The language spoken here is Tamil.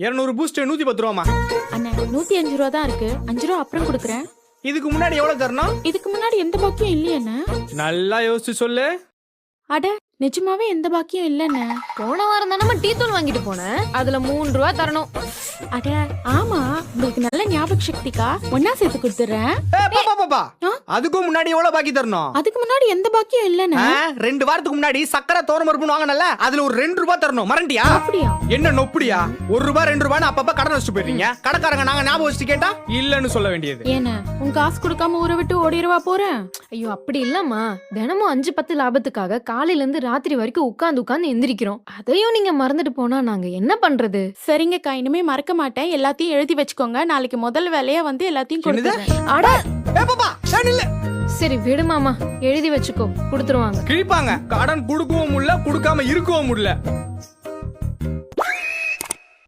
200 பூஸ்ட் 110 ரூபாமா. அண்ணா 105 ரூபா தான் இருக்கு. 5 ரூபா அப்புறம் கொடுக்குறேன். இதுக்கு முன்னாடி எவ்வளவு தரணும்? இதுக்கு முன்னாடி எந்த பாக்கியம் இல்லையண்ணா. நல்லா யோசிச்சு சொல்லு. அட நிஜமாவே எந்த பாக்கியம் இல்லண்ணா. போன வாரம் தானே டீ தூள் வாங்கிட்டு போனேன். அதுல 3 ரூபா தரணும். அட ஆமா, உங்களுக்கு நல்ல ஞாபக சக்திக்கா. ஒன்னா சேர்த்து கொடுத்துறேன். அதுக்கும் முன்னாடி எவ்வளவு பாக்கி தரணும்? அதுக்கு முன்னாடி எந்த பாக்கியம் இல்லண்ணா. 2 வாரத்துக்கு முன்னாடி சக்கரை தோரம் பருப்புன்னு வாங்கினல, அதுல ஒரு 2 ரூபாய் தரணும். மறண்டியா? அப்படியா? என்ன நொப்படியா? 1 ரூபாய் 2 ரூபான்னு அப்பப்ப கடன் வச்சுட்டு போயிடுறீங்க. கடைக்காரங்க நாங்க ஞாபகம் வச்சுட்டு கேட்டா இல்லன்னு சொல்ல வேண்டியது. ஏன்னா உன் காசு கொடுக்காம ஊரை விட்டு ஓடிடுவா போறேன். ஐயோ அப்படி இல்லம்மா, தினமும் 5-10 லாபத்துக்காக காலையில இருந்து ராத்திரி வரைக்கும் உட்கார்ந்து எந்திரிக்கிறோம். அதையும் நீங்க மறந்துட்டு போனா நாங்க என்ன பண்றது? சரிங்கக்கா, இனிமே மறக்க மாட்டேன். எல்லாத்தையும் எழுதி வச்சுக்கோங்க. நாளைக்கு முதல் வேலையா வந்து எல்லாத்தையும் கொடுத்துறேன். அட சரி விடு மாமா, எழுதி வச்சுக்கோ, கொடுத்துருவாங்க. கிழிப்பாங்க. கடன் கொடுக்கவும் முடியல, கொடுக்காம இருக்கவும் முடியல.